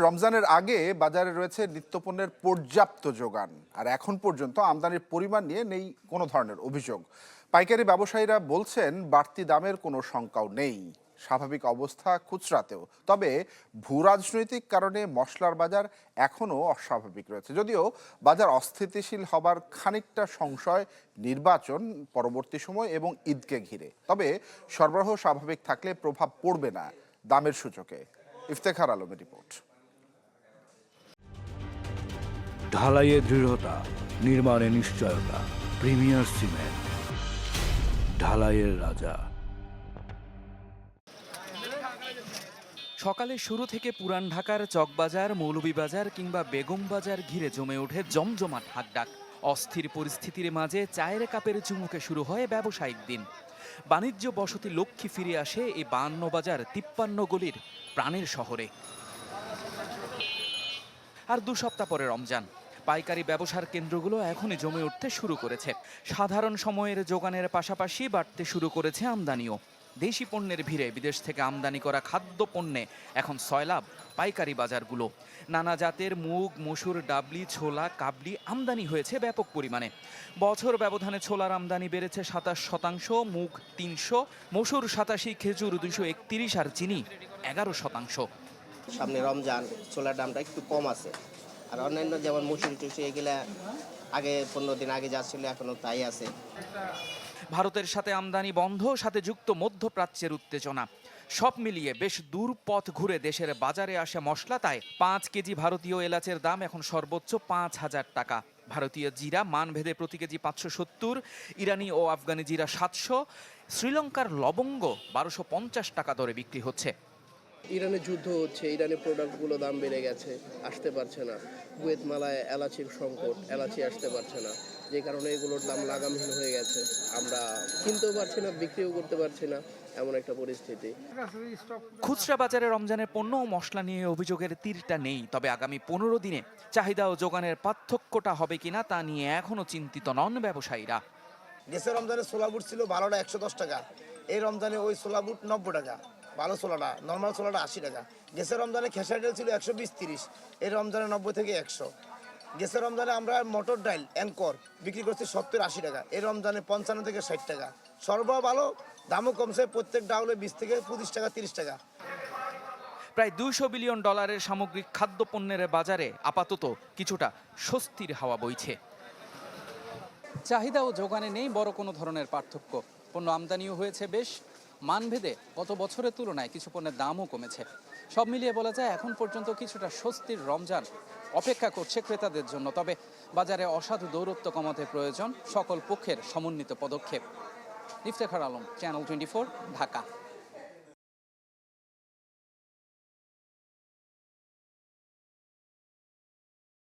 রমজানের আগে বাজারে রয়েছে নিত্যপণ্যের পর্যাপ্ত যোগান, আর এখন পর্যন্ত আমদানির পরিমাণ নিয়ে নেই কোনো ধরনের অভিযোগ। পাইকারি ব্যবসায়ীরা বলছেন বাড়তি দামের কোনো শঙ্কাও নেই, স্বাভাবিক অবস্থা খুচরাতেও। তবে ভূ রাজনৈতিক কারণে মশলার বাজার এখনও অস্বাভাবিক রয়েছে, যদিও বাজার অস্থিতিশীল হবার খানিকটা সংশয় নির্বাচন পরবর্তী সময় এবং ঈদকে ঘিরে। তবে সরবরাহ স্বাভাবিক থাকলে প্রভাব পড়বে না দামের সূচকে। ইফতেখার আলমের রিপোর্ট। ঢালাইয়ে দৃঢ়তা, নির্মাণে নিশ্চয়তা, প্রিমিয়ার সিমেন্ট, ঢালাইয়ের রাজা। সকালে শুরু থেকে পুরান ঢাকার চকবাজার, মৌলভীবাজার কিংবা বেগম বাজার ঘিরে জমে ওঠে জমজমাট হাকডাক। অস্থির পরিস্থিতির মাঝে চায়ের কাপের চুমুকে শুরু হয় ব্যবসায়িক দিন। বাণিজ্য বসতি লক্ষ্মী ফিরে আসে এই 52 বাজার 53 গলির প্রাণের শহরে। আর 2 সপ্তাহ পরে রমজান। পাইকারি ব্যবসার কেন্দ্রগুলো এখনই জমে উঠতে শুরু করেছে। সাধারণ সময়ের যোগানের পাশাপাশি বাড়তে শুরু করেছে আমদানিও। দেশি পণ্যের ভিড়ে বিদেশ থেকে আমদানি করা খাদ্য পণ্যে এখন সয়লাভ পাইকারি বাজারগুলো। নানা জাতের মুগ, মসুর, ডাবলি, ছোলা, কাবলি আমদানি হয়েছে ব্যাপক পরিমাণে। বছর ব্যবধানে ছোলার আমদানি বেড়েছে 27%, মুগ 300, মসুর 87, খেজুর 231 আর চিনি 11%। সামনে রমজান, ছোলার দামটা একটু কম আছে। আর অন্যান্য যেমন মসুরি টুসি এগুলা আগে 15 দিন আগে যা ছিল এখনো তাই আছে। ভারতের সাথে আমদানি বন্ধ, সাথে যুক্ত মধ্যপ্রাচ্যের উত্তেজনা, সব মিলিয়ে বেশ দূর পথ ঘুরে দেশের বাজারে আসে মশলা। তাই 5 কেজি ভারতীয় এলাচের দাম এখন সর্বোচ্চ 5,000 টাকা। ভারতীয় জিরা মানভেদে প্রতি কেজি 570, ইরানি ও আফগানি জিরা 700, শ্রীলঙ্কার লবঙ্গ 1250 টাকা দরে বিক্রি হচ্ছে। ইরানে যুদ্ধ হচ্ছে, ইরানের প্রোডাক্টগুলো দাম বেড়ে গেছে, আসতে পারছে না। গুয়েতমালায় এলাচির সংকট, এলাচি আসতে পারছে না, যে কারণে এগুলোর দাম লাগামহীন হয়ে গেছে। আমরা কিনতেও পারছি না, বিক্রিও করতে পারছি না, এমন একটা পরিস্থিতি। খুচরা বাজারে রমজানের পণ্য ও মশলা নিয়ে অভিযোগের তীরটা নেই। তবে আগামী 15 দিনে চাহিদা ও যোগানের পার্থক্যটা হবে কিনা তা নিয়ে এখনো চিন্তিত নন ব্যবসায়ীরা। গেছে রমজানে ছোলা বুট ছিল ভালোটা 110 টাকা, এই রমজানে ওই ছোলা বুট 90 টাকা, ভালো ছোলাটা, নর্মাল ছোলাটা 80 টাকা। গেছে রমজানে খেসারি ডাল ছিল 120-30, এই রমজানে 90 থেকে 100। গেছে রমজানে আমরা মটর ডাল অ্যাঙ্কর বিক্রি করছি 70-80 টাকা, এই রমজানে 55 থেকে 60 টাকা। সরবরাহ ভালো, দামও কমছে, প্রত্যেক ডাউলে 20 থেকে 25 টাকা, 30 টাকা। প্রায় $200 বিলিয়ন সামগ্রিক খাদ্যপণ্যের বাজারে আপাতত কিছুটা স্বস্তির হাওয়া বইছে। চাহিদা ও যোগানে নেই বড় কোনো ধরনের পার্থক্য। পণ্য আমদানিও হয়েছে বেশ, মানভেদে গত বছরের তুলনায় কিছু পণ্যের দামও কমেছে। সব মিলিয়ে বলা যায় এখন পর্যন্ত কিছুটা স্বস্তির রমজান অপেক্ষা করছে ক্রেতাদের জন্য। তবে বাজারে অসাধু দৌরত্ব কমাতে প্রয়োজন সকল পক্ষের সমন্বিত পদক্ষেপ। ইফতেখার আলম, চ্যানেল 24, ঢাকা।